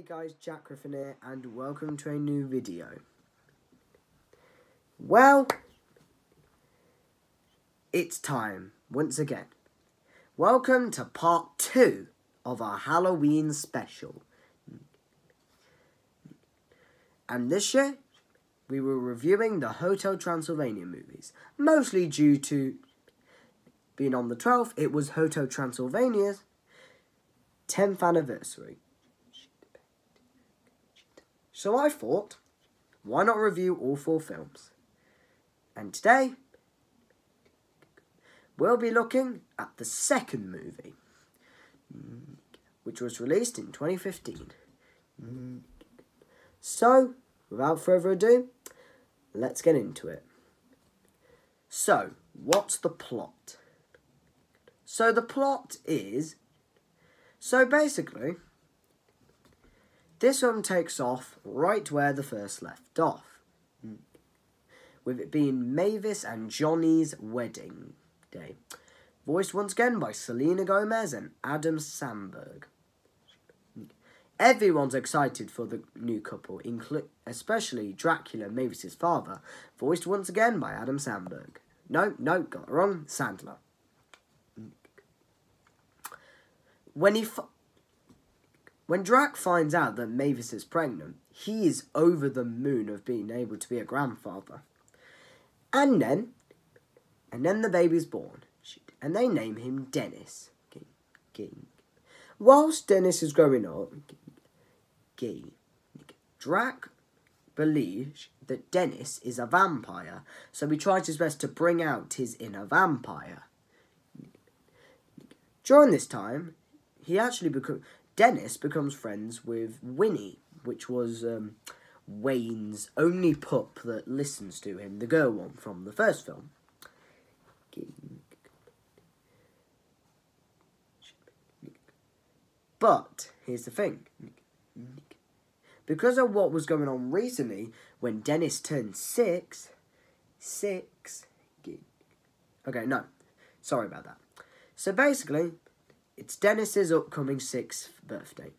Hey guys, Jack Griffin here, and welcome to a new video. Well, it's time, once again. Welcome to part 2 of our Halloween special. And this year, we were reviewing the Hotel Transylvania movies. Mostly due to being on the 12th, it was Hotel Transylvania's 10th anniversary. So I thought, why not review all 4 films? And today, we'll be looking at the second movie, which was released in 2015. So, without further ado, let's get into it. So, what's the plot? So the plot is, basically, this one takes off right where the first left off, with it being Mavis and Johnny's wedding day, voiced once again by Selena Gomez and Adam Sandberg. Everyone's excited for the new couple, especially Dracula, Mavis's father, voiced once again by Adam Sandberg. No, got it wrong, Sandler. When Drac finds out that Mavis is pregnant, he is over the moon of being able to be a grandfather. And then the baby's born, and they name him Dennis. Whilst Dennis is growing up, Drac believes that Dennis is a vampire, so he tries his best to bring out his inner vampire. During this time, Dennis becomes friends with Winnie, which was Wayne's only pup that listens to him, the girl one from the first film. But here's the thing. Because of what was going on recently, when Dennis turned 6... Okay, no. Sorry about that. So basically, it's Dennis's upcoming 6th birthday.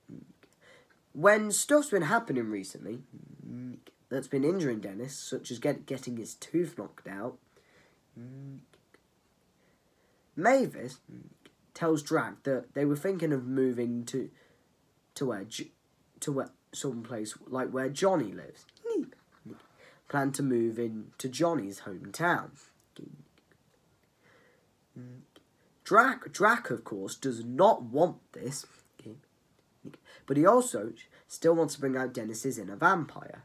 When stuff's been happening recently that's been injuring Dennis, such as getting his tooth knocked out, Mavis tells Drac that they were thinking of moving to someplace like where Johnny lives. Plan to move into Johnny's hometown. Drac, of course, does not want this, but he also still wants to bring out Dennis's inner vampire.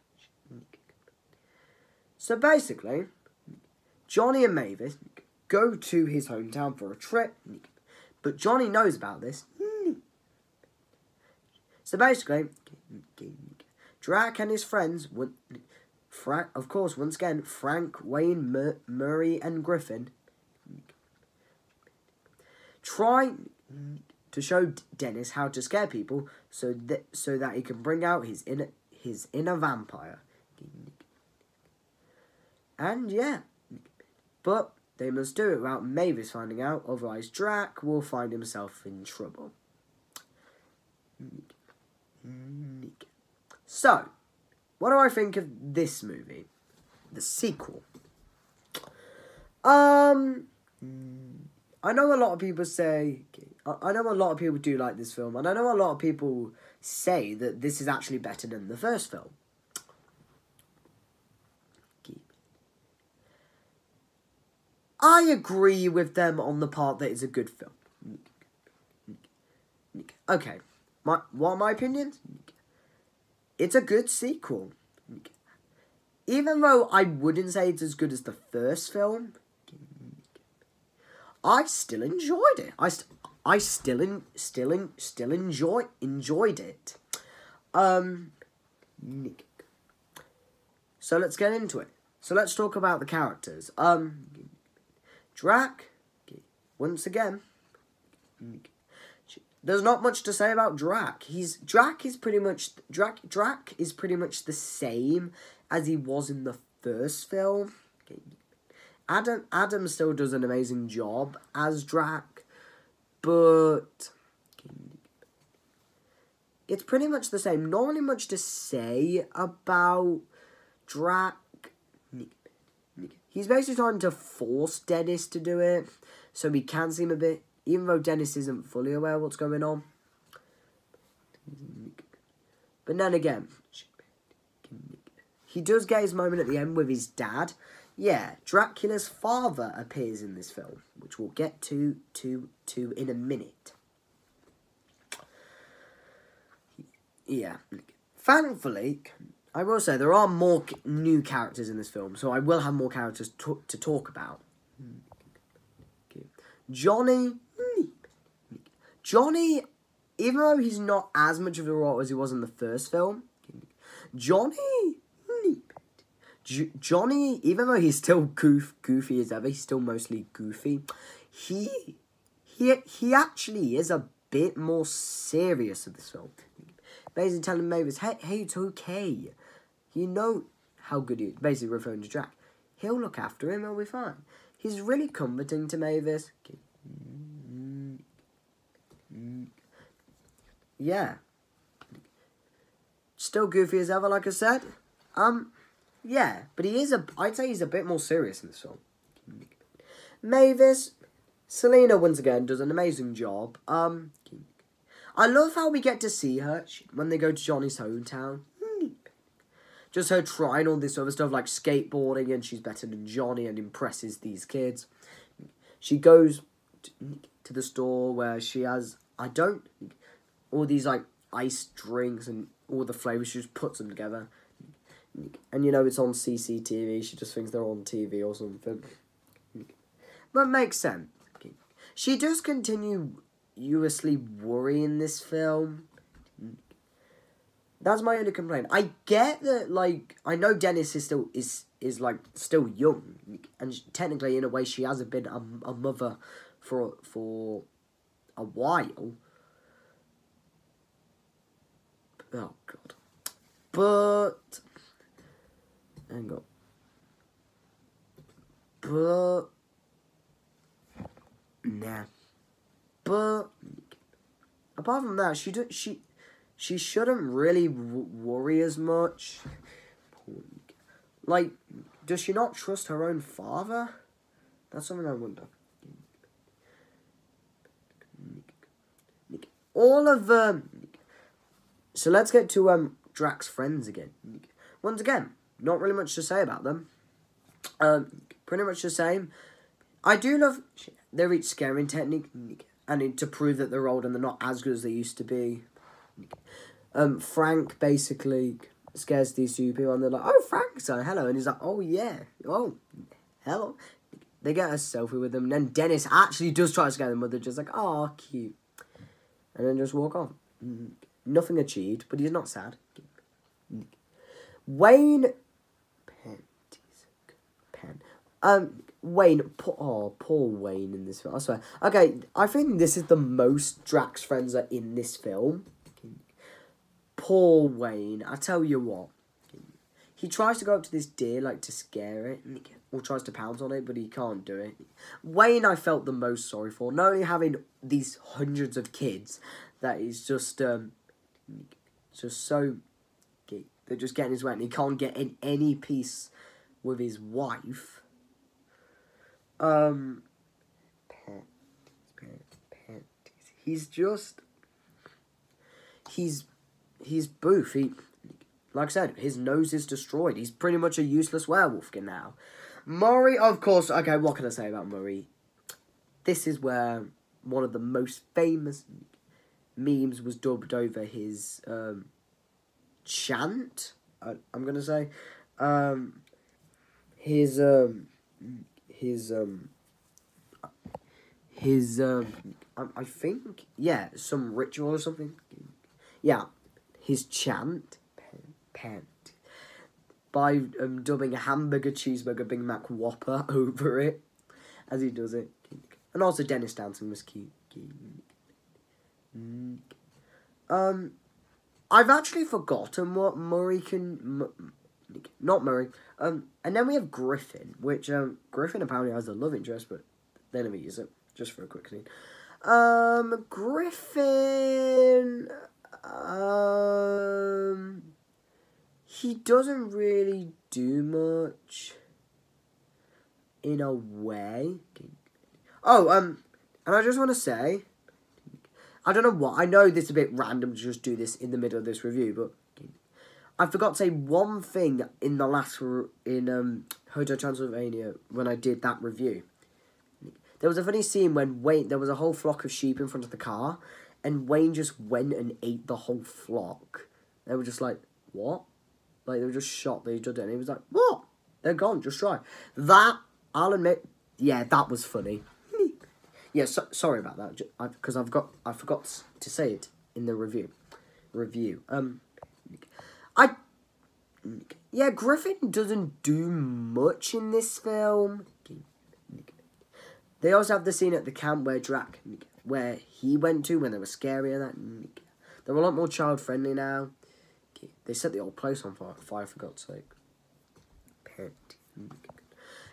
So basically, Johnny and Mavis go to his hometown for a trip, but Johnny knows about this. So basically, Drac and his friends, of course, once again, Frank, Wayne, Murray, and Griffin, try to show Dennis how to scare people so that he can bring out his inner vampire. And yeah, but they must do it without Mavis finding out, otherwise Drac will find himself in trouble. So, what do I think of this movie? The sequel. I know a lot of people say, I know a lot of people do like this film, and I know a lot of people say that this is actually better than the first film. I agree with them on the part that it's a good film. Okay, what are my opinions? It's a good sequel. Even though I wouldn't say it's as good as the first film, I still enjoyed it. I still enjoyed it. So let's get into it. So let's talk about the characters. Drac, once again, there's not much to say about Drac. Drac is pretty much the same as he was in the first film. Adam still does an amazing job as Drac, but it's pretty much the same. Not really much to say about Drac. He's basically trying to force Dennis to do it, so he can seem a bit, even though Dennis isn't fully aware of what's going on. But then again, he does get his moment at the end with his dad. Yeah, Dracula's father appears in this film, which we'll get to in a minute. Yeah. Thankfully, I will say there are more new characters in this film, so I will have more characters to talk about. Johnny, even though he's not as much of a role as he was in the first film, Johnny, even though he's still goofy as ever, he's still mostly goofy. He actually is a bit more serious in this film. Basically telling Mavis, hey, it's okay. You know how good he is. Basically referring to Drac. He'll look after him, he'll be fine. He's really comforting to Mavis. Yeah. Still goofy as ever, like I said. Yeah, but I'd say he's a bit more serious in this film. Mavis, Selena once again does an amazing job. I love how we get to see her when they go to Johnny's hometown. Just her trying all this other stuff like skateboarding, and she's better than Johnny and impresses these kids. She goes to the store where she has, all these like iced drinks and all the flavours, she just puts them together. And you know it's on CCTV, she just thinks they're on TV or something. But it makes sense. She does continuously worry in this film. That's my only complaint. I get that, like, I know Dennis is still young, and technically in a way she hasn't been a mother for a while. Oh god. But hang on. But nah. But apart from that, she shouldn't really worry as much. Like, does she not trust her own father? That's something I wonder. All of so let's get to Drac's friends again. Once again, not really much to say about them. Pretty much the same. I do love their each scaring technique, and to prove that they're old and they're not as good as they used to be. Frank basically scares these two people, and they're like, "Oh, Frank, so hello," and he's like, "Oh yeah, oh hello." They get a selfie with them, and then Dennis actually does try to scare the mother, just like, "Oh, cute," and then just walk off. Nothing achieved, but he's not sad. Wayne, Wayne, poor Wayne in this film, I swear. Okay, I think this is the most Drac's friends are in this film. Poor Wayne, I tell you what. He tries to go up to this deer, like, to scare it, or tries to pounce on it, but he can't do it. Wayne I felt the most sorry for, not only having these hundreds of kids, that he's just so, they're just getting his way, and he can't get in any peace with his wife. He's boof. Like I said, his nose is destroyed. He's pretty much a useless werewolf now. Murray, of course, okay, what can I say about Murray? This is where one of the most famous memes was dubbed over his chant, I'm gonna say. I think, yeah, some ritual or something. Yeah, his chant, by dubbing a hamburger, cheeseburger, Big Mac, Whopper over it, as he does it. And also Dennis dancing was cute. I've actually forgotten what Murray can... Not Murray. And then we have Griffin, which, Griffin apparently has a love interest, but they never use it. Just for a quick scene. Griffin... He doesn't really do much in a way. Oh, and I just want to say, I don't know what, I know this is a bit random to just do this in the middle of this review, but I forgot to say one thing in the last, Hotel Transylvania, when I did that review. There was a funny scene when there was a whole flock of sheep in front of the car, and Wayne just went and ate the whole flock. They were just like, what? Like, they were just shocked that he did it, and he was like, what? They're gone, just try. That, I'll admit, yeah, that was funny. Yeah, sorry about that, because I forgot to say it in the review. Yeah, Griffin doesn't do much in this film. They also have the scene at the camp where he went to when they were scary and that. They're a lot more child-friendly now. They set the old place on fire, for God's sake.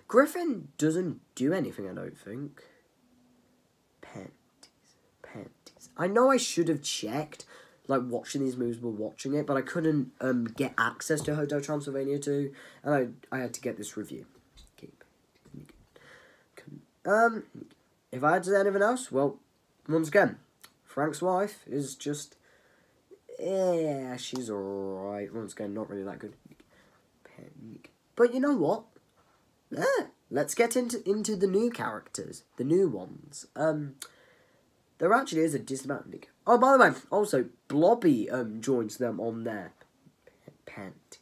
Griffin doesn't do anything, I don't think. Panties. I know I should have checked, like, watching these movies while watching it, but I couldn't get access to Hotel Transylvania 2, and I had to get this review. If I had to say anything else, well, once again, Frank's wife is just, yeah, she's alright. Once again, not really that good. But you know what? Yeah, let's get into the new characters, the new ones. There actually is a dismount. Oh, by the way, also Blobby joins them on their panties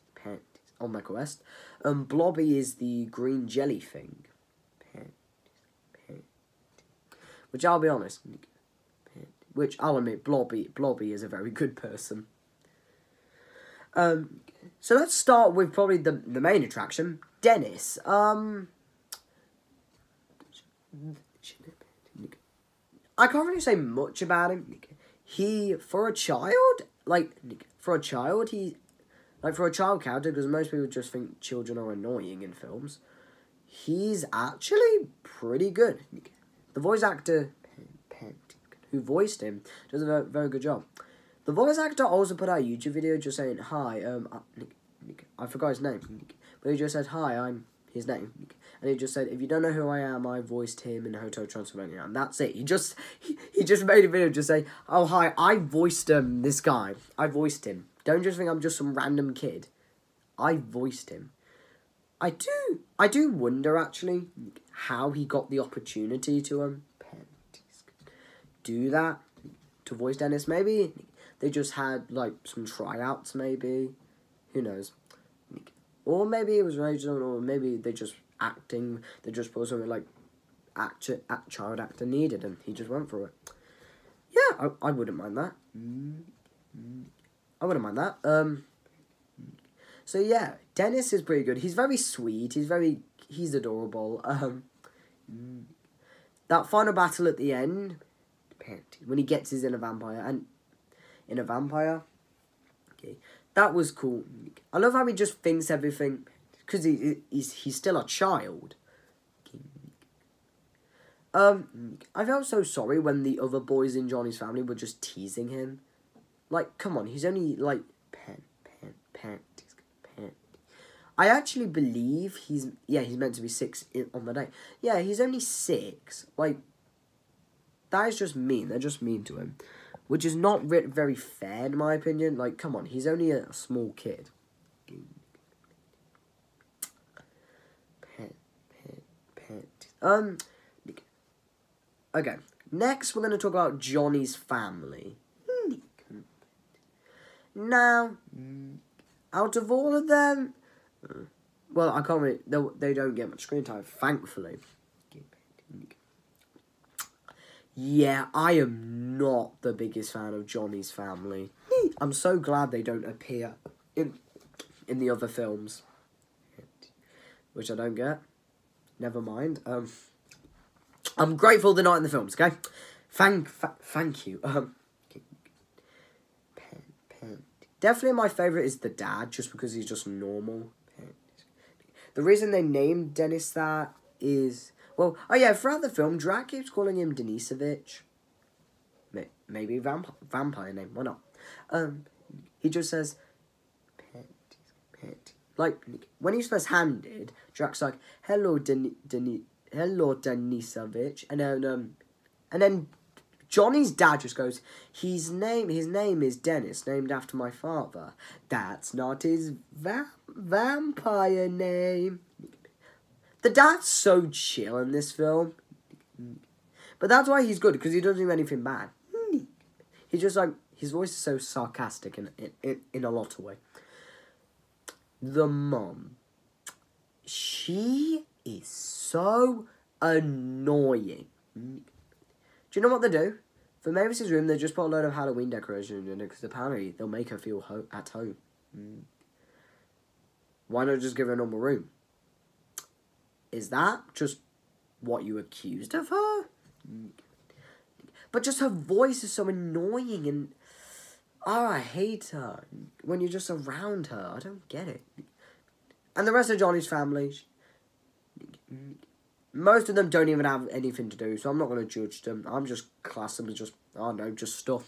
on their quest. Blobby is the green jelly thing. Which I'll be honest, which I'll admit, Blobby is a very good person. So let's start with probably the main attraction, Dennis. I can't really say much about him. For a child character, because most people just think children are annoying in films, he's actually pretty good. The voice actor who voiced him does a very good job. The voice actor also put out a YouTube video just saying, hi, I forgot his name, but he just said, hi, I'm his name. And he just said, if you don't know who I am, I voiced him in Hotel Transylvania. And that's it. He just made a video just saying, oh, hi, I voiced this guy. I voiced him. Don't just think I'm just some random kid. I voiced him. I do wonder, actually, how he got the opportunity to do that, to voice Dennis. Maybe they just had, like, some tryouts, maybe. Who knows? Or maybe it was original, or maybe they just put something like child actor needed, and he just went for it. Yeah, I wouldn't mind that. I wouldn't mind that. So yeah, Dennis is pretty good. He's very sweet. He's adorable. That final battle at the end, when he gets his inner vampire, okay, that was cool. I love how he just thinks everything, because he's still a child. I felt so sorry when the other boys in Johnny's family were just teasing him. Like, come on, he's only, like, I actually believe he's meant to be 6 on the day. Yeah, he's only 6. Like, that is just mean. They're just mean to him. Which is not very fair, in my opinion. Like, come on, he's only a small kid. Okay, next we're going to talk about Johnny's family. Now, out of all of them, well, I can't really, they don't get much screen time, thankfully. Yeah, I am not the biggest fan of Johnny's family. I'm so glad they don't appear in the other films, which I don't get. Never mind. I'm grateful they're not in the films. Okay, thank you. Definitely my favourite is the dad, just because he's just normal. The reason they named Dennis that is, well, oh yeah, throughout the film, Drac keeps calling him Denisovich. Maybe vampire name, why not? he just says, pet. Like, when he's first handed, Drax's like, hello, hello, Denisovich. And then Johnny's dad just goes, his name is Dennis, named after my father. That's not his vampire name. The dad's so chill in this film. But that's why he's good, because he doesn't do anything bad. He's just like, his voice is so sarcastic in a lot of ways. The mom, she is so annoying. Do you know what they do? For Mavis's room, they just put a load of Halloween decorations in it, because apparently they'll make her feel at home. Why not just give her a normal room? Is that just what you accused of her? But just her voice is so annoying, and I hate her when you're just around her. I don't get it. And the rest of Johnny's family, most of them don't even have anything to do, so I'm not going to judge them. I'm just class them as just, I don't know, just stuff.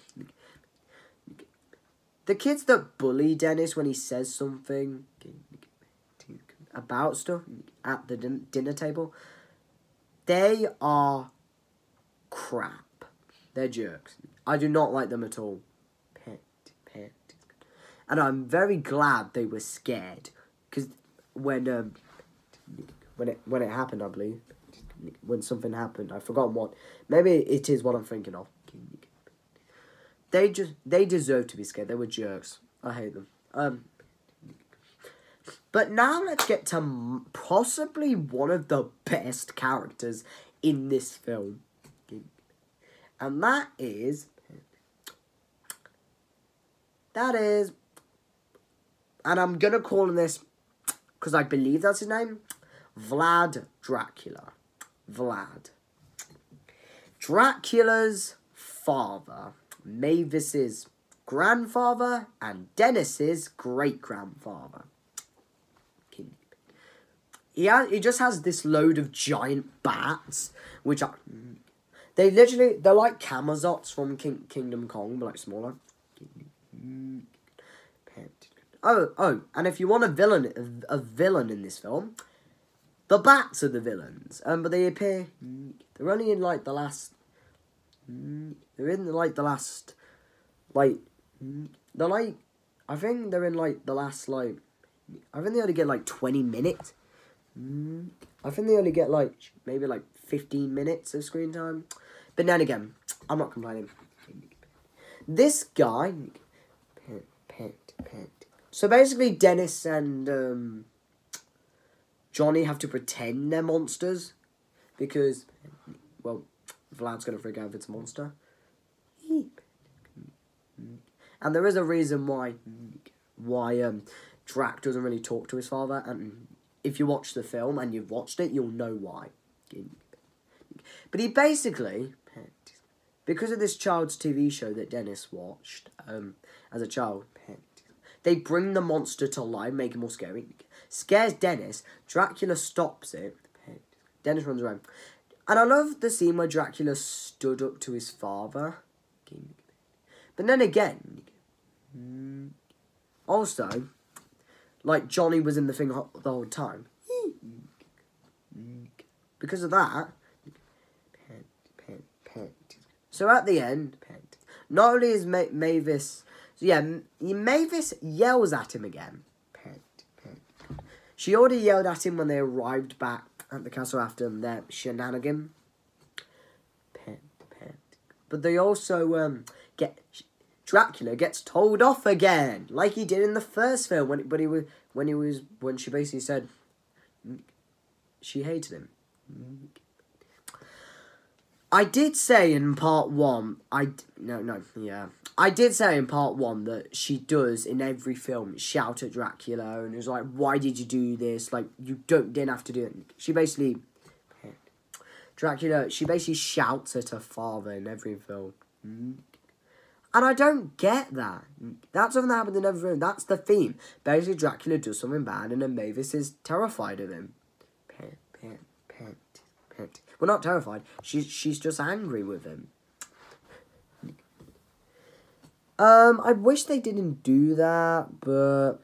The kids that bully Dennis when he says something about stuff at the dinner table, they are crap. They're jerks. I do not like them at all. And I'm very glad they were scared, because when it happened, I believe, when something happened, I've forgotten what. Maybe it is what I'm thinking of. They deserve to be scared. They were jerks. I hate them. But now let's get to possibly one of the best characters in this film, and that is, and I'm gonna call him this because I believe that's his name, Vlad Dracula. Vlad. Dracula's father, Mavis's grandfather, and Dennis's great-grandfather. He just has this load of giant bats, which are, they're like Camazots from Kingdom Come, but like smaller. Oh, and if you want a villain in this film, the bats are the villains. But they appear, they're only in like the last, they're in like the last, like, they're like, I think they're in like the last, like, I think they only get like 20 minutes. I think they only get like, maybe like 15 minutes of screen time. But then again, I'm not complaining. This guy, so basically Dennis and Johnny have to pretend they're monsters, because, well, Vlad's going to freak out if it's a monster. And there is a reason why Drac doesn't really talk to his father, and if you watch the film and you've watched it, you'll know why. But he basically, because of this child's TV show that Dennis watched as a child, they bring the monster to life, make it more scary. Scares Dennis. Dracula stops it. Dennis runs around. And I love the scene where Dracula stood up to his father. But then again, also, like, Johnny was in the thing the whole time. Because of that, so at the end, not only is Mavis, Mavis yells at him again. She already yelled at him when they arrived back at the castle after their shenanigan. But they also Dracula gets told off again, like he did in the first film when she basically said she hated him. I did say in part one, I did say in part one that she does in every film shout at Dracula and is like, why did you do this? Like, you didn't have to do it. She basically shouts at her father in every film. And I don't get that. That's something that happens in every film. That's the theme. Basically, Dracula does something bad and then Mavis is terrified of him. Well, not terrified. She's just angry with him. I wish they didn't do that, but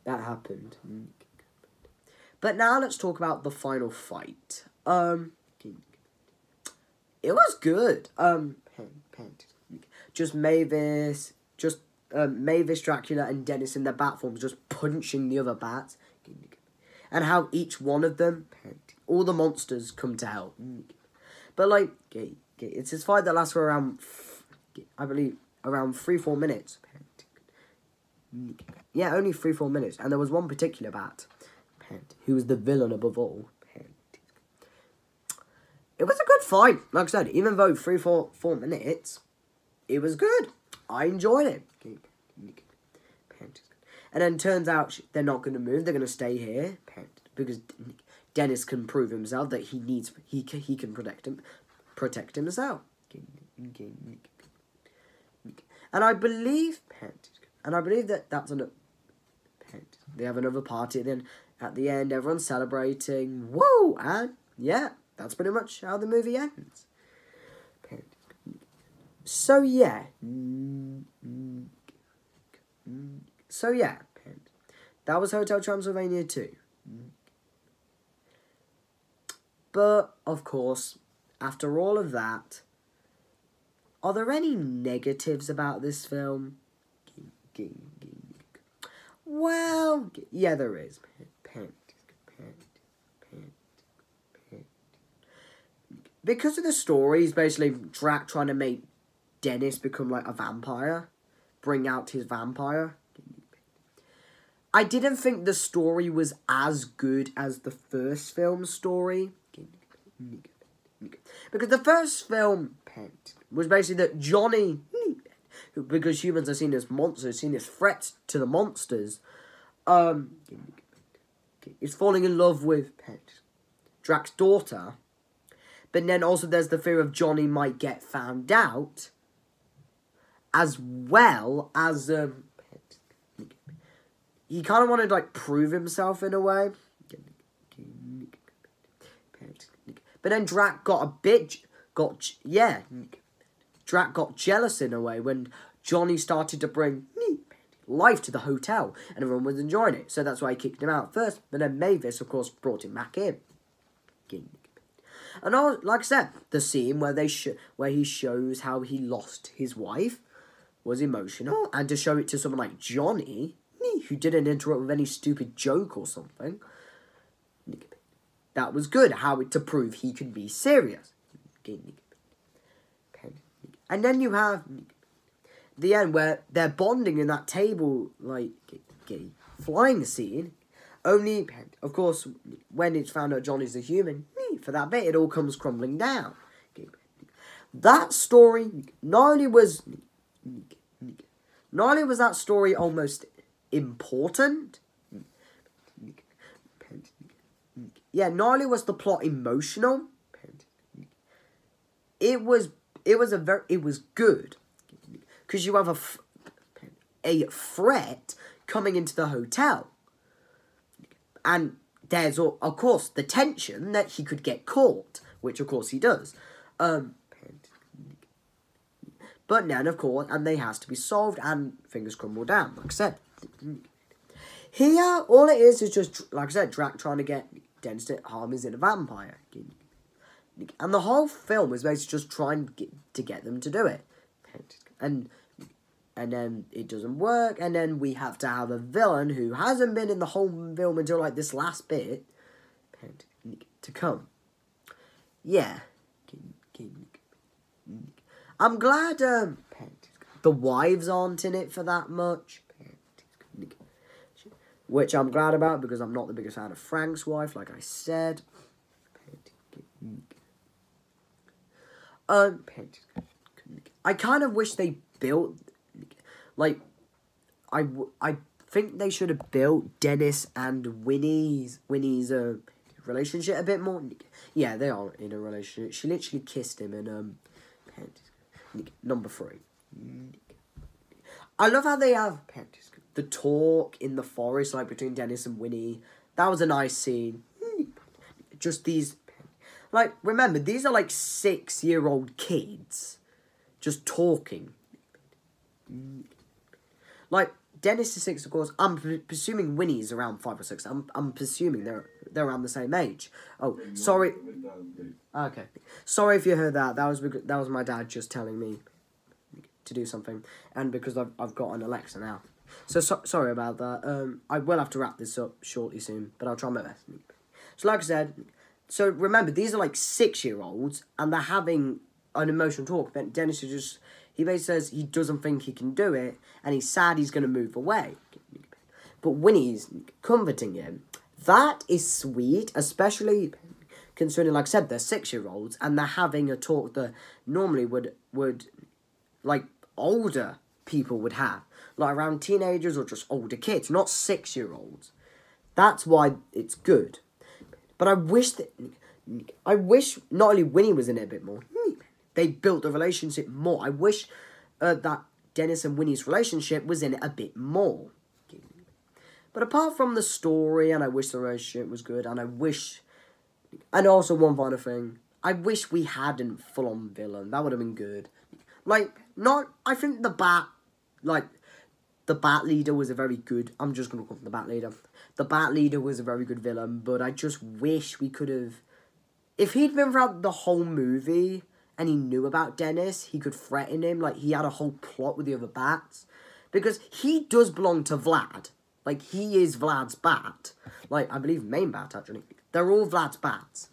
that happened. But now let's talk about the final fight. It was good. Just Mavis, Dracula, and Dennis in their bat forms, just punching the other bats, and how each one of them, all the monsters come to help. But like, it's this fight that lasts for around, I believe, around 3-4 minutes. Yeah, only 3-4 minutes, and there was one particular bat, who was the villain above all. It was a good fight. Like I said, even though 3-4 minutes, it was good. I enjoyed it. And then turns out they're not going to move. They're going to stay here because Dennis can prove himself that he can protect himself. And I believe that that's enough. They have another party. Then at the end, everyone's celebrating. Woo! And yeah, that's pretty much how the movie ends. So yeah. That was Hotel Transylvania 2. But, of course, after all of that, are there any negatives about this film? Well, yeah, there is. Because of the story, it's basically Drac trying to make Dennis become like a vampire, bring out his vampire. I didn't think the story was as good as the first film's story. Because the first film was basically that Johnny, because humans are seen as monsters, seen as threats to the monsters, is falling in love with Drac's daughter. But then also there's the fear of Johnny might get found out, as well as he kind of wanted to like prove himself in a way. But then Drac Drac got jealous in a way when Johnny started to bring life to the hotel and everyone was enjoying it. So that's why he kicked him out first. But then Mavis, of course, brought him back in. And like I said, the scene where he shows how he lost his wife was emotional. And to show it to someone like Johnny, who didn't interrupt with any stupid joke or something, that was good. To prove he can be serious. And then you have the end where they're bonding in that table, like, flying scene. Only, of course, when it's found out Johnny's a human, for that bit, it all comes crumbling down. That story, not only was that story almost important, not only was the plot emotional, it was good, because you have a threat coming into the hotel. And there's, of course, the tension that he could get caught, which, of course, he does. But then, of course, and they has to be solved, and things crumble down, like I said. Here, all it is just, like I said, Drac trying to get Dennis to harm his inner vampire. And the whole film is basically just trying to get them to do it. And then it doesn't work, and then we have to have a villain who hasn't been in the whole film until, like, this last bit to come. Yeah. I'm glad the wives aren't in it for that much, which I'm glad about, because I'm not the biggest fan of Frank's wife, like I said. I kind of wish they built... Like, I think they should have built Dennis and Winnie's relationship a bit more. Yeah, they are in a relationship. She literally kissed him in number 3. I love how they have the talk in the forest, like between Dennis and Winnie. That was a nice scene. Just these, like, remember, these are like 6-year-old kids just talking. Like, Dennis is 6, of course. I'm presuming Winnie's around 5 or 6. I'm presuming they're around the same age. Oh, sorry. Okay. Sorry if you heard that. That was my dad just telling me to do something, and because I've got an Alexa now. So sorry about that. I will have to wrap this up shortly soon, but I'll try my best. So like I said, so remember, these are like 6-year-olds, and they're having an emotional talk. Then Dennis is just, he basically says he doesn't think he can do it, and he's sad he's going to move away. But Winnie's comforting him. That is sweet, especially considering, like I said, they're 6-year-olds, and they're having a talk that normally would like, older people would have. Like, around teenagers or just older kids, not 6-year-olds. That's why it's good. But I wish not only Winnie was in it a bit more, they built the relationship more. I wish that Dennis and Winnie's relationship was in it a bit more. But apart from the story, and I wish the relationship was good, and and also one final thing, I wish we hadn't full-on villain. That would have been good. Like, I think the Bat Leader was a very good, I'm just going to call him the Bat Leader. The Bat Leader was a very good villain, but I just wish we could have, if he'd been throughout the whole movie, and he knew about Dennis, he could threaten him, like, he had a whole plot with the other bats, because he does belong to Vlad. Like, he is Vlad's bat. Like, I believe main bat, actually. They're all Vlad's bats.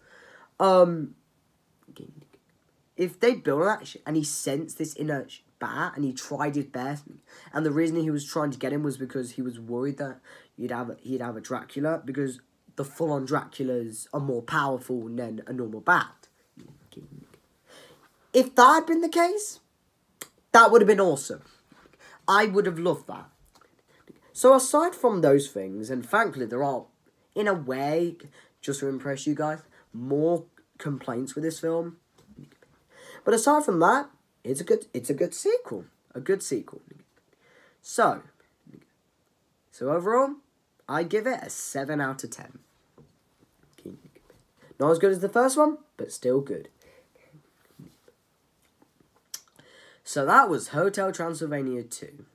If they built that and he sensed this inner bat and he tried his best, and the reason he was trying to get him was because he was worried that he'd have a Dracula, because the full-on Draculas are more powerful than a normal bat. If that had been the case, that would have been awesome. I would have loved that. So aside from those things, and thankfully there are, in a way, just to impress you guys, more complaints with this film. But aside from that, it's a good sequel. A good sequel. So overall, I give it a 7 out of 10. Not as good as the first one, but still good. So that was Hotel Transylvania 2.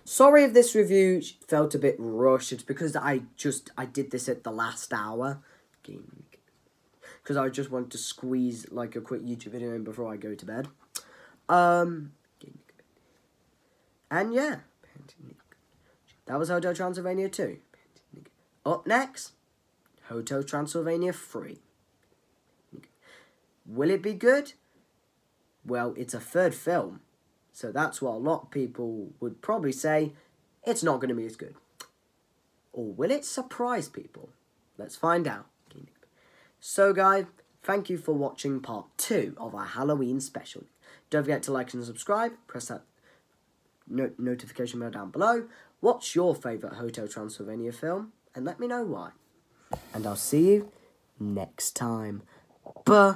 Sorry if this review felt a bit rushed. It's because I did this at the last hour. Because I just wanted to squeeze like a quick YouTube video in before I go to bed. And yeah. That was Hotel Transylvania 2. Up next, Hotel Transylvania 3. Will it be good? Well, it's a third film. So that's what a lot of people would probably say. It's not going to be as good. Or will it surprise people? Let's find out. So guys, thank you for watching part 2 of our Halloween special. Don't forget to like and subscribe. Press that notification bell down below. What's your favourite Hotel Transylvania film? And let me know why. And I'll see you next time. Bye.